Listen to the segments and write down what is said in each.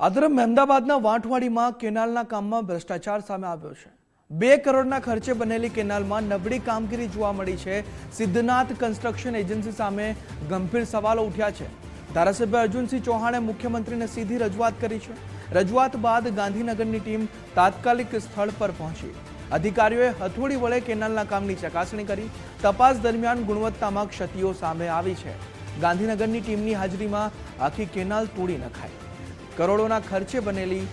આદરમ મહેમદાબાદના વાંટવાડીમાં કેનાલના કામમાં ભ્રષ્ટાચાર સામે આવ્યો છે। 2 કરોડના ખર્ચે બનેલી કેનાલમાં નબળી કામગીરી જોવા મળી છે। સિદ્ધનાથ કન્સ્ટ્રક્શન એજન્સી સામે ગંભીર સવાલો ઉઠ્યા છે। ધારાસભ્ય અર્જુનસિંહ ચૌહાણે મુખ્યમંત્રીને સીધી રજૂઆત કરી છે। રજૂઆત બાદ ગાંધીનગરની ટીમ તાત્કાલિક સ્થળ પર પહોંચી। અધિકારીઓએ હથોડી વડે કેનાલના કામની ચકાસણી કરી। તપાસ દરમિયાન ગુણવત્તામાં ક્ષતિઓ સામે આવી છે। ગાંધીનગરની ટીમની હાજરીમાં આખી કેનાલ તોડી નખાઈ। કરોડોના ખર્ચે બનેલી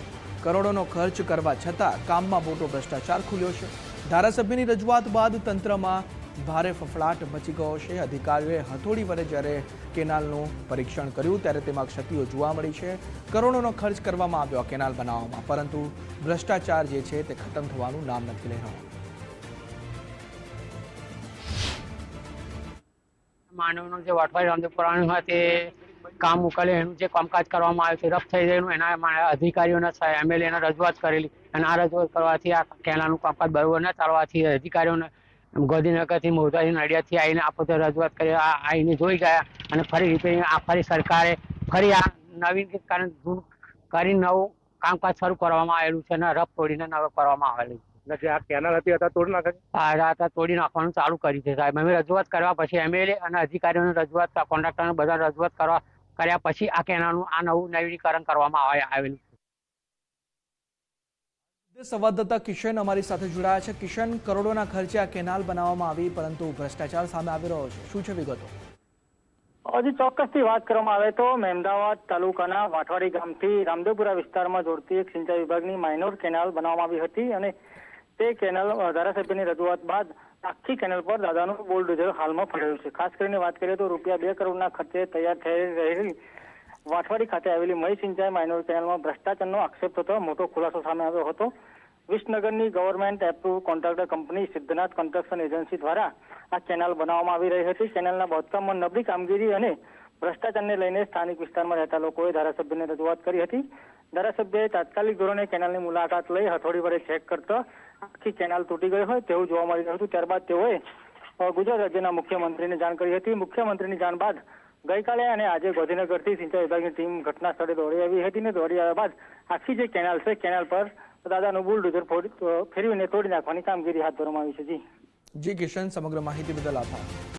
કરોડોનો ખર્ચ કરવા છતાં કામમાં મોટો ભ્રષ્ટાચાર ખુલ્યો છે। ધારાસભ્યની રજૂઆત બાદ તંત્રમાં ભારે ફફડાટ મચી ગયો છે। અધિકારીઓએ હથોડી વડે જ્યારે કેનાલનું પરીક્ષણ કર્યું ત્યારે તેમાં ક્ષતિઓ જોવા મળી છે। કરોડોનો ખર્ચ કરવામાં આવ્યો કેનાલ બનાવવામાં, પરંતુ ભ્રષ્ટાચાર જે છે તે ખતમ થવાનું નામ નથી લઈ રહ્યો। માનવનો જે વાટવાડી રામદેવપુરાનું હોય તે કામ ઉકેલે એનું જે કામકાજ કરવામાં આવ્યું છે રફ થઈ ગયેલું એના અધિકારીઓના એમએલએને રજૂઆત કરેલી અને આ રજૂઆત કરવાથી આ કેનાલનું કામકાજ બરોબર ન ચાલવાથી અધિકારીઓને ગાંધીનગરથી મોરબી નડિયાદથી આવીને આ પોતે રજૂઆત કરી આવીને જોઈ ગયા અને ફરી રિપેરિંગ ફરી સરકારે ફરી આ નવીનીકરણ કરી નવું કામકાજ શરૂ કરવામાં આવેલું છે અને રફ તોડીને નવ કરવામાં આવેલું છે। જે આ કેનાલ હતી અત્યારે તોડી નાખે તોડી નાખવાનું ચાલુ કર્યું છે સાહેબ। અમે રજૂઆત કરવા પછી એમએલએ અને અધિકારીઓને રજૂઆત કોન્ટ્રાક્ટરને બધા રજૂઆત કર્યા પછી આ કેનાલનું આ નવું નવીનીકરણ કરવામાં આવેલું છે। સંવાદદાતા કિશન અમારી સાથે જોડાયા છે। કિશન, કરોડોના ખર્ચે આ કેનાલ બનાવવામાં આવી, પરંતુ ભ્રષ્ટાચાર સામે આવી રહ્યો છે, શું છે વિગતો? હજી ચોક્કસથી વાત કરવામાં આવે તો મહેમદાવાદ તાલુકાના વાંટવાડી ગામથી રામદેવપુરા વિસ્તારમાં જોડતી એક સિંચાઈ વિભાગની માઇનોર કેનાલ બનાવવામાં આવી હતી અને તે કેનાલ ધારાસભ્યની રજૂઆત બાદ આખી કેનાલ પર દાદાનું બુલડોઝર હાલમાં પડેલું છે। ખાસ કરીને વાત કરીએ તો રૂપિયા 2 કરોડના ખર્ચે તૈયાર થઈ રહેલી વાંટવાડી ખાતે આવેલી મહી સિંચાઈ માઇનોર કેનાલમાં ભ્રષ્ટાચારનો આક્ષેપ થતો મોટો ખુલાસો સામે આવ્યો હતો। વિસનગરની government approve contractor company Siddhnath construction agency દ્વારા આ કેનાલ બનાવવામાં આવી રહી હતી। કેનાલના બાંધકામમાં નબળી કામગીરી અને ભ્રષ્ટાચારને લઈને સ્થાનિક વિસ્તારમાં રહેતા લોકોએ ધારાસભ્યને રજૂઆત કરી હતી। ધારાસભ્યએ તાત્કાલિક ધોરણે કેનાલની મુલાકાત લઈ હથોડી વડે ચેક કરતા આખી કેનાલ તૂટી ગઈ હોય તેવું જોવા મળી રહ્યું હતું। ત્યારબાદ તેઓએ ગુજરાત રાજ્યના મુખ્યમંત્રીને જાણ કરી હતી। મુખ્યમંત્રીની જાણ બાદ ગઈકાલે અને આજે ગાંધીનગરથી સિંચાઈ વિભાગની ટીમ ઘટના સ્થળે દોડી આવી હતી અને દોડી આવ્યા બાદ આખી જે કેનાલ છે કેનાલ પર દાદાનું બુલડોઝર ફેરવીને તોડી નાખવાની કામગીરી હાથ ધરવામાં આવી છે। જી કિશન, સમગ્ર માહિતી બદલ આભાર।